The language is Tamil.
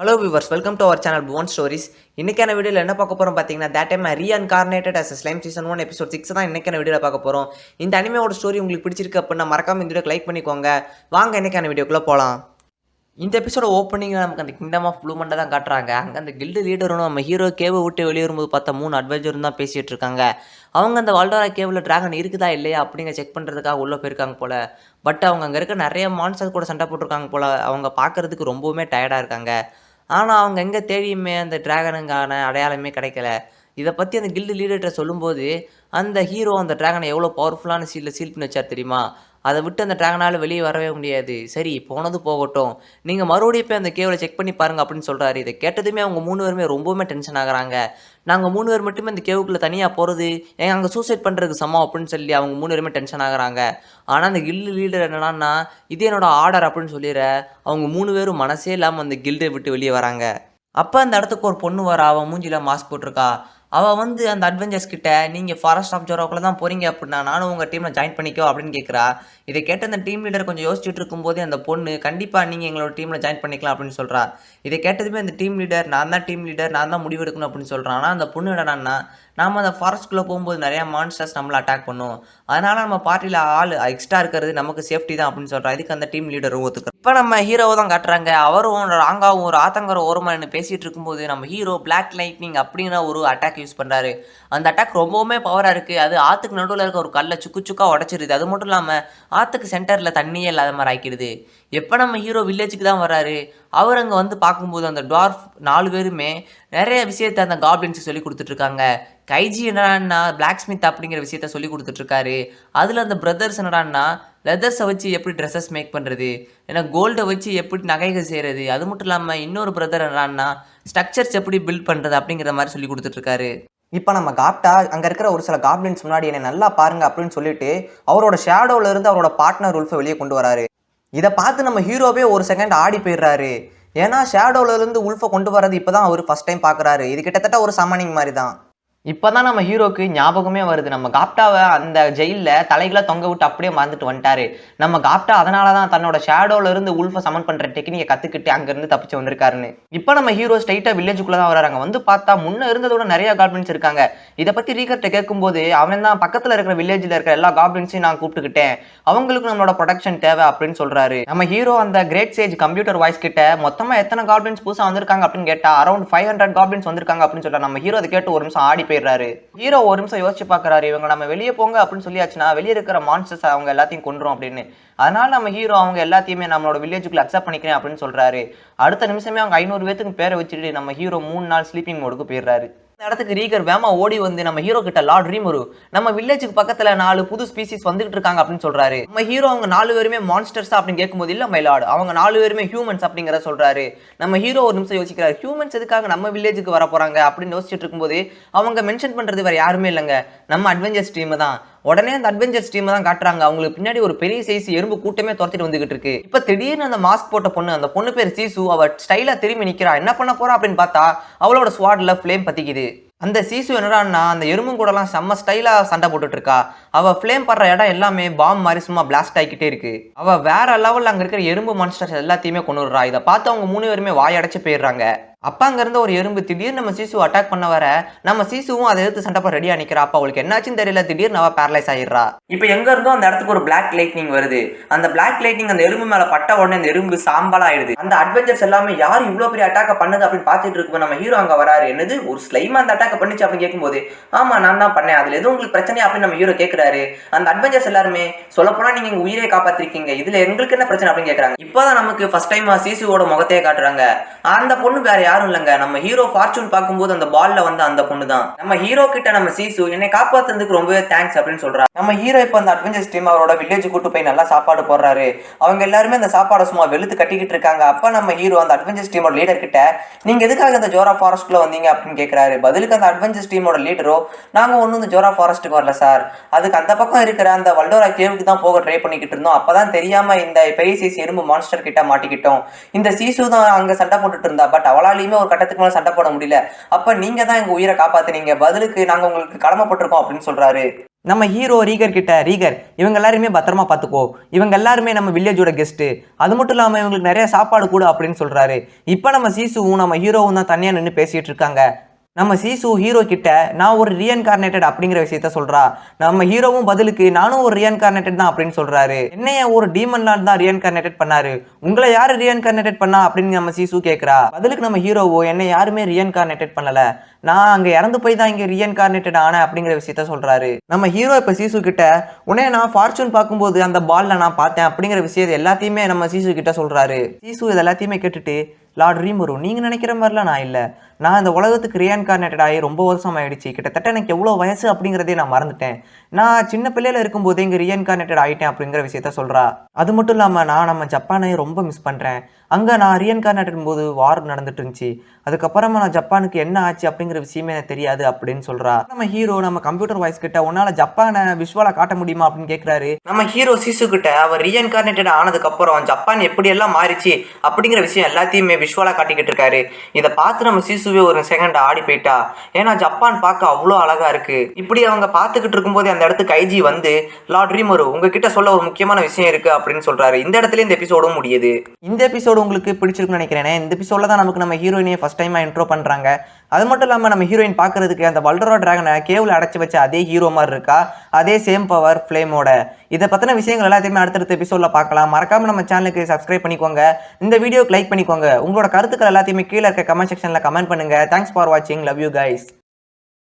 Hello viewers, welcome to our channel Bhuvan stories. இன்னைக்கான வீடியோவில் என்ன பார்க்க போகிறோம் பார்த்தீங்கன்னா, that time Reincarnated as a slime season 1 episode 6 தான் இன்னைக்கான வீடியோவில் பார்க்க போகிறோம். இந்த அனிமேவோட ஸ்டோரி உங்களுக்கு பிடிச்சிருக்கு அப்படின்னா மறக்காம இந்த வீடியோக்கு லைக் பண்ணிக்கோங்க. வாங்க இன்னைக்கான வீடியோக்குள்ளே போகலாம். இந்த எபிசோட ஓப்பனிங்கில் நமக்கு அந்த கிங்டம் ஆஃப் ப்ளூமெண்ட்டை தான் காட்டுறாங்க. அங்கே அந்த கில்டு லீடரும் நம்ம ஹீரோ கேவை விட்டு வெளியே வரும்போது பார்த்தா 3 அட்வைசரும் தான் பேசிகிட்டு இருக்காங்க. அவங்க அந்த வால்டோரா கேவில் டிராகன் இருக்குதா இல்லையா அப்படிங்க செக் பண்ணுறதுக்காக உள்ளே போயிருக்காங்க போல். பட் அவங்க அங்கே இருக்க நிறைய மான்ஸ்டர்ஸ் கூட சண்டை போட்டிருக்காங்க போல். அவங்க பார்க்குறதுக்கு ரொம்பவுமே டயர்டாக இருக்காங்க. ஆனால் அவங்க எங்கே தேடியுமே அந்த டிராகனுங்கான அடையாளமே கிடைக்கல. இதை பற்றி அந்த கில்டு லீடர்கிட்ட சொல்லும்போது அந்த ஹீரோ அந்த டிராகனை எவ்வளோ பவர்ஃபுல்லான சீல் பண்ணி வச்சார் தெரியுமா? அதை விட்டு அந்த டிராகனால் வெளியே வரவே முடியாது. சரி, போனது போகட்டும், நீங்கள் மறுபடியும் போய் அந்த கேவில் செக் பண்ணி பாருங்கள் அப்படின்னு சொல்கிறாரு. இதை கேட்டதுமே அவங்க 3 பேருமே ரொம்பவுமே டென்ஷன் ஆகுறாங்க. நாங்கள் 3 பேர் மட்டுமே அந்த கேவுக்குள்ளே தனியாக போகிறது ஏங்க அங்கே சூசைட் பண்ணுறதுக்கு சமம் அப்படின்னு சொல்லி அவங்க 3 பேருமே டென்ஷன் ஆகுறாங்க. ஆனால் அந்த கில்டு லீடர் என்னன்னா, இது என்னோட ஆர்டர் அப்படின்னு சொல்லிடுற அவங்க 3 பேரும் மனசே இல்லாமல் அந்த கில்டை விட்டு வெளியே வராங்க. அப்போ அந்த இடத்துக்கு ஒரு பொண்ணு வர, அவன் மூஞ்சியில் மாஸ்க் போட்டிருக்கா. அவள் வந்து அந்த அட்வென்ச்சர்ஸ் கிட்ட நீங்கள் ஃபாரஸ்ட் ஆஃப் ஜோரோக்குள்ளே தான் போகிறீங்க அப்படின்னா நானும் உங்கள் டீமில் ஜாயின் பண்ணிக்கோ அப்படின்னு கேட்குறா. இதை கேட்ட அந்த டீம் லீடர் கொஞ்சம் யோசிச்சுட்டு இருக்கும்போதே அந்த பொண்ணு கண்டிப்பாக நீங்கள் எங்களோட டீமில் ஜாயின் பண்ணிக்கலாம் அப்படின்னு சொல்கிறா. இதை கேட்டதுமே அந்த டீம் லீடர் நான் தான் முடிவு எடுக்கணும் அப்படின்னு சொல்கிறான். ஆனால் அந்த பொண்ணு என்னடான்னா, நாம் அந்த ஃபாரஸ்ட்குள்ளே போகும்போது நிறையா மான்ஸ்டர்ஸ் நம்மளை அட்டாக் பண்ணும், அதனால் நம்ம பார்ட்டியில் ஆள் எக்ஸ்ட்ரா இருக்கிறது நமக்கு சேஃப்டி தான் அப்படின்னு சொல்கிறா. இதுக்கு அந்த டீம் லீடரும் ஒத்துக்கிறோம். இப்போ நம்ம ஹீரோவை தான் காட்டுறாங்க. அவரும் ராங்காவும் ஒரு ஆத்தங்கர ஓரமாக நின்று பேசிகிட்டு இருக்கும்போது நம்ம ஹீரோ பிளாக் லைட்னிங் அப்படிங்கிற ஒரு அட்டாக் யூஸ் பண்ணுறாரு. அந்த அட்டாக் ரொம்பவுமே பவராக இருக்குது. அது ஆற்றுக்கு நடுவில் இருக்க ஒரு கல்லை சுக்காக உடச்சிருது. அது மட்டும் இல்லாமல் ஆற்றுக்கு சென்டரில் தண்ணியே இல்லாத மாதிரி ஆக்கிடுது. எப்போ நம்ம ஹீரோ வில்லேஜுக்கு தான் வராரு, அவர் அங்கே வந்து பார்க்கும்போது அந்த டார்ஃப் 4 பேருமே நிறைய விஷயத்த அந்த காப்ளின்ஸுக்கு சொல்லி கொடுத்துட்ருக்காங்க. கைஜி என்னடான்னா பிளாக் ஸ்மித் அப்படிங்கிற விஷயத்த சொல்லி கொடுத்துட்ருக்காரு. அதில் அந்த பிரதர்ஸ் என்னடான்னா லெதர்ஸை வச்சு எப்படி ட்ரெஸ்ஸஸ் மேக் பண்ணுறது, ஏன்னா கோல்டை வச்சு எப்படி நகைகள் செய்கிறது, அது மட்டும் இல்லாமல் இன்னொரு பிரதர் என்னடான்னா ஸ்ட்ரக்சர்ஸ் எப்படி பில்ட் பண்ணுறது அப்படிங்கிற மாதிரி சொல்லி கொடுத்துட்ருக்காரு. இப்போ நம்ம காப்டா அங்கே இருக்கிற ஒரு சில காப்ளின்ஸ் முன்னாடி என்னை நல்லா பாருங்க அப்படின்னு சொல்லிட்டு அவரோட ஷேடோவில் இருந்து அவரோட பார்ட்னர் உல்ஃபை வெளியே கொண்டு வராரு. இதை பார்த்து நம்ம ஹீரோவே ஒரு செகண்ட் ஆடி போயிடுறாரு. ஏன்னா ஷேடோவிலேருந்து உல்ஃபை கொண்டு வரது இப்போ தான் அவர் ஃபஸ்ட் டைம் பார்க்குறாரு. இது கிட்டத்தட்ட ஒரு சம்மனிங் மாதிரி தான். இப்போ தான் நம்ம ஹீரோக்கு ஞாபகமே வருது, நம்ம காப்டாவை அந்த ஜெயிலில் தலைகளை தொங்க விட்டு அப்படியே மறந்துட்டு வந்துட்டாரு. நம்ம காப்டா அதனால தான் தன்னோட ஷேடோவிலேருந்து உல்ஃபை சமன் பண்ணுற டெக்னிக்கை கற்றுக்கிட்டு அங்கேருந்து தப்பிச்சு வந்திருக்காருன்னு. இப்போ நம்ம ஹீரோ ஸ்ட்ரைட்டாக வில்லேஜுக்குள்ளே தான் வராங்க. வந்து பார்த்தா முன்னே இருந்ததோட நிறைய காப்ளின்ஸ் இருக்காங்க. இதை பற்றி ரீகர்ட்ட கேட்கும்போது அவன் தான் பக்கத்தில் இருக்கிற வில்லேஜில் இருக்கிற எல்லா காப்ளின்ஸையும் நான் கூப்பிட்டுக்கிட்டேன், அவங்களுக்கு நம்மளோட ப்ரொடெக்ஷன் தேவை அப்படின்னு சொல்கிறாரு. நம்ம ஹீரோ அந்த கிரேட் சேஜ் கம்ப்யூட்டர் வாய்ஸ் கிட்ட மொத்தமாக எத்தனை காப்ளின்ஸ் புதுசாக வந்திருக்காங்க அப்படின்னு கேட்டால் அரௌண்ட் 500 காப்ளின்ஸ் வந்திருக்காங்க அப்படின்னு சொல்கிறார். நம்ம ஹீரோ அதை கேட்டு ஒரு நிமிஷம் ஆடி போயிடுறாரு. ஹீரோ ஒரு நிமிஷம் யோசிச்சு பார்க்குறாரு, இவங்க நம்ம வெளியே போங்க அப்படின்னு சொல்லியாச்சுன்னா வெளியே இருக்கிற மான்ஸ்டர்ஸ் அவங்க எல்லாத்தையும் கொண்டுரும் அப்படின்னு. அதனால நம்ம ஹீரோ அவங்க எல்லாத்தையுமே நம்மளோட வில்லேஜுக்குள்ள அக்செப்ட் பண்ணிக்கிறேன் அப்படின்னு சொல்றாரு. அடுத்த நிமிஷமே அவங்க 500 பேத்துக்கு பேரை வச்சுட்டு நம்ம ஹீரோ 3 நாள் ஸ்லீப்பிங் மோடுக்கு போயிடுறாரு. இந்த இடத்துக்கு ரீகர் வேமா ஓடி வந்து நம்ம ஹீரோ கிட்ட லார்ட் ரீமரு நம்ம வில்லேஜுக்கு பக்கத்துல 4 புது ஸ்பீசிஸ் வந்துகிட்டு இருக்காங்க அப்படின்னு சொல்றாரு. நம்ம ஹீரோ அவங்க 4 பேருமே மான்ஸ்டர்ஸ் அப்படின்னு கேட்கும்போது இல்ல மை லார்ட் அவங்க 4 பேருமே ஹியூமன்ஸ் அப்படிங்கிறத சொல்றாரு. நம்ம ஹீரோ ஒரு நிமிஷம் யோசிக்கிறாரு, ஹியூமன்ஸ் எதுக்காக நம்ம வில்லேஜுக்கு வர போறாங்க அப்படின்னு யோசிச்சுட்டு இருக்கும்போது அவங்க மென்ஷன் பண்றது வேற யாருமே இல்லைங்க, நம்ம அட்வென்ச்சர்ஸ் டீம் தான். உடனே அந்த அட்வென்ச்சர்ஸ் டீம் தான் காட்டுறாங்க. அவங்களுக்கு பின்னாடி ஒரு பெரிய சைஸ் எறும்பு கூட்டமே துரத்திட்டு வந்துகிட்டு இருக்கு. இப்ப திடீர்னு அந்த மாஸ்க் போட்ட பொண்ணு, அந்த பொண்ணு பேர் சீசு, அவ ஸ்டைலா திரும்பி நிக்கிறா. என்ன பண்ண போறா அப்படின்னு பார்த்தா அவளோட ஸ்வாட்ல ஃப்ளேம் பத்திக்குது. அந்த சீசு என்னடான்னா அந்த எறும்பு கூடலாம் செம்ம ஸ்டைலா சண்டை போட்டுட்டு இருக்கா. அவ ஃப்ளேம் படுற இடம் எல்லாமே பாம் மாதிரி சும்மா பிளாஸ்ட் ஆகிக்கிட்டே இருக்கு. அவ வேற லெவல்ல அங்க இருக்கிற எறும்பு மான்ஸ்டர்ஸ் எல்லாத்தையுமே கொண்டு வர்றா. இதை பார்த்து அவங்க 3 பேருமே வாயடைச்சு போயிடுறாங்க. அப்பா அங்க இருந்த ஒரு எறும்பு திடீர்னு நம்ம சீசு அட்டாக் பண்ண வர நம்ம சீசுவும் அதை எடுத்து சண்டை போட ரெடியா நிக்கிறா. அப்ப அவளுக்கு என்னாச்சுன்னு தெரியல, திடீர்னு அவ பேரலைஸ் ஆயிடுறா. இப்ப எங்க இருந்தோ அந்த இடத்துக்கு ஒரு பிளாக் லைட்னிங் வருது. அந்த பிளாக் லைட்னிங் அந்த எறும்பு மேல பட்ட உடனே அந்த எறும்பு சாம்பலா ஆயிடுது. அந்த அட்வென்ச்சர்ஸ் எல்லாமே யார் இவ்வளவு பெரிய அட்டாக் பண்ணுது அப்படின்னு பாத்துட்டு இருக்கு. நம்ம ஹீரோ அங்க வராரு. என்னது ஒரு ஸ்லைமா அந்த அட்டாக் பண்ணிச்சு அப்படின்னு கேட்கும்போது ஆமா நான் தான் பண்ணேன், அதுல எதுவும் உங்களுக்கு பிரச்சனை அப்படின்னு நம்ம ஹீரோ கேட்கிறாரு. அந்த அட்வென்ச்சர்ஸ் எல்லாருமே சொல்ல போனா நீங்க எங்க உயிரை காப்பாத்திருக்கீங்க, இதுல எங்களுக்கு என்ன பிரச்சனை அப்படின்னு கேட்கறாங்க. இப்பதான் நமக்கு ஃபர்ஸ்ட் டைம் சீசுவோட முகத்தையே காட்டுறாங்க. அந்த பொண்ணு வேற யாரும் இல்லைங்க, நம்ம ஹீரோ ஃபார்ச்சூன் பார்க்கும்போது அந்த பால்ல வந்து அந்த பொண்ணு தான். நம்ம ஹீரோ கிட்ட நம்ம சீசு என்னை காப்பாத்துறதுக்கு ரொம்பவே தேங்க்ஸ் அப்படின்னு சொல்றா. நம்ம ஹீரோ இப்போ அந்த அட்வென்ச்சர்ஸ் டீம் அவரோட வில்லேஜ் கூட்டு போய் நல்லா சாப்பாடு போடுறாரு. அவங்க எல்லாருமே அந்த சாப்பாடை சும்மா வெளுத்து கட்டிக்கிட்டு இருக்காங்க. அப்ப நம்ம ஹீரோ அந்த அட்வென்ச்சர்ஸ் டீமோட லீடர் கிட்ட நீங்க எதுக்காக இந்த ஜோரா ஃபாரஸ்ட்குள்ள வந்தீங்க அப்படின்னு கேட்கிறாரு. பதிலுக்கு அந்த அட்வென்ச்சர்ஸ் டீமோட லீடரோ நாங்க ஒன்னும் இந்த ஜோரா ஃபாரஸ்ட்டுக்கு வரல சார், அதுக்கு அந்த பக்கம் இருக்கிற அந்த வல்டோரா கேவுக்கு தான் போக ட்ரை பண்ணிக்கிட்டு இருந்தோம், அப்பதான் தெரியாம இந்த பெரிய சைஸ் எறும்பு மான்ஸ்டர் கிட்ட மாட்டிக்கிட்டோம். இந்த சீசு தான் அங்க சண்டை போட்டுட்டு இருந்தா, பட் அவளாலையுமே ஒரு கட்டத்துக்கு மேல சண்டை போட முடியல, அப்ப நீங்க தான் எங்க உயிரை காப்பாத்துனீங்க, பதிலுக்கு நாங்க உங்களுக்கு கடமைப்பட்டிருக்கோம் அப்படின்னு சொல்றாரு. நம்ம ஹீரோ ரீகர் கிட்ட, ரீகர் இவங்க எல்லாருமே பத்திரமா பார்த்துக்கோ, இவங்க எல்லாருமே நம்ம வில்லேஜோட கெஸ்ட்டு, அது மட்டும் இல்லாமல் இவங்களுக்கு நிறைய சாப்பாடு கூட அப்படின்னு சொல்கிறாரு. இப்போ நம்ம சீசுவும் நம்ம ஹீரோவும் தான் தனியாக நின்று பேசிகிட்டு இருக்காங்க. நம்ம சீசு ஹீரோ கிட்ட நான் ஒரு ரீஇன்கார்னேட்டட் அப்படிங்கிற விஷயத்த சொல்றா. நம்ம ஹீரோவும் பதிலுக்கு நானும் ஒரு ரீஇன்கார்னேட்டட் தான் அப்படின்னு சொல்றாரு. என்னைய ஒரு டீமன் லார்ட் தான் ரீஇன்கார்னேட்டட் பண்ணாரு, உங்களை யாரு ரீஇன்கார்னேட்டட் பண்ணா அப்படின்னு நம்ம சீசு கேட்கிறா. பதிலுக்கு நம்ம ஹீரோவோ என்னை யாருமே ரீஇன்கார்னேட்டட் பண்ணல, நான் அங்க இறந்து போய் தான் இங்க ரீஇன்கார்னேட்டட் ஆனேன் அப்படிங்கிற விஷயத்த சொல்றாரு. நம்ம ஹீரோ இப்ப சீசு கிட்ட உடனே நான் ஃபார்ச்சூன் பார்க்கும்போது அந்த பால்ல நான் பார்த்தேன் அப்படிங்கிற விஷயத்தை எல்லாத்தையுமே நம்ம சீசு கிட்ட சொல்றாரு. சீசு இது எல்லாத்தையுமே கேட்டுட்டு, லார்ட் ரீமரு நீங்க நினைக்கிற மாதிரிலாம் நான் இல்லை, நான் இந்த உலகத்துக்கு ரீஇன்கார்னேட்டட் ஆகி ரொம்ப வருஷம் ஆயிடுச்சு, கிட்டத்தட்ட எனக்கு எவ்வளோ வயசு அப்படிங்கிறதே நான் மறந்துட்டேன், நான் சின்ன பிள்ளையில இருக்கும்போதே இங்கே ரீஇன்கார்னேட்டட் ஆகிட்டேன் அப்படிங்கிற விஷயத்த சொல்கிறா. அது மட்டும் இல்லாமல் நான் நம்ம ஜப்பானை ரொம்ப மிஸ் பண்ணுறேன், அங்கே நான் ரீஇன்கார்னேட்டட் போது வார் நடந்துட்டு இருந்துச்சு, அதுக்கப்புறமா நான் ஜப்பானுக்கு என்ன ஆச்சு அப்படிங்கிற விஷயமே எனக்கு தெரியாது அப்படின்னு சொல்கிறா. நம்ம ஹீரோ நம்ம கம்ப்யூட்டர் வாய்ஸ் கிட்ட உன்னால் ஜப்பானை விஷுவலாக காட்ட முடியுமா அப்படின்னு கேட்குறாரு. நம்ம ஹீரோ சீசு கிட்ட அவர் ரீஇன்கார்னேட்டட் ஆனதுக்கப்புறம் ஜப்பான் எப்படியெல்லாம் மாறிச்சு அப்படிங்கிற விஷயம் எல்லாத்தையுமே விஷுவலாக காட்டிக்கிட்டு இருக்காரு. இதை பார்த்து நம்ம சீசுவே ஒரு செகண்ட் ஆடி போயிட்டா, ஏன்னா ஜப்பான் பார்க்க அவ்வளோ அழகா இருக்கு. இப்படி அவங்க பார்த்துக்கிட்டு இருக்கும்போது அந்த இடத்துக்கு கைஜி வந்து, லார்ட் ரீமரு உங்ககிட்ட சொல்ல ஒரு முக்கியமான விஷயம் இருக்கு அப்படின்னு சொல்றாரு. இந்த இடத்துல இந்த எபிசோடும் முடியுது. இந்த எபிசோடு உங்களுக்கு பிடிச்சிருக்குன்னு நினைக்கிறேன். இந்த எபிசோட்ல தான் நமக்கு நம்ம ஹீரோயினை ஃபர்ஸ்ட் டைமா இன்ட்ரோ பண்றாங்க. அது மட்டும் இல்லாமல் நம்ம ஹீரோயின் பார்க்கறதுக்கு அந்த வல்டரோ டிராகனை கேவில் அடைச்சி வச்ச அதே ஹீரோ மாதிரி இருக்கா, அதே சேம் பவர் ஃப்ளேமோட. இதை பற்றின விஷயங்கள் எல்லாத்தையுமே அடுத்தடுத்த எபிசோடில் பார்க்கலாம். மறக்காமல் நம்ம சேனலுக்கு சப்ஸ்கிரைப் பண்ணிக்கோங்க, இந்த வீடியோக்கு லைக் பண்ணிக்கோங்க, உங்களோட கருத்துக்கள் எல்லாத்தையுமே கீழே இருக்க கமெண்ட் செக்ஷனில் கமெண்ட் பண்ணுங்கள். தேங்க்ஸ் ஃபார் வாட்சிங், லவ் யூ கைஸ்.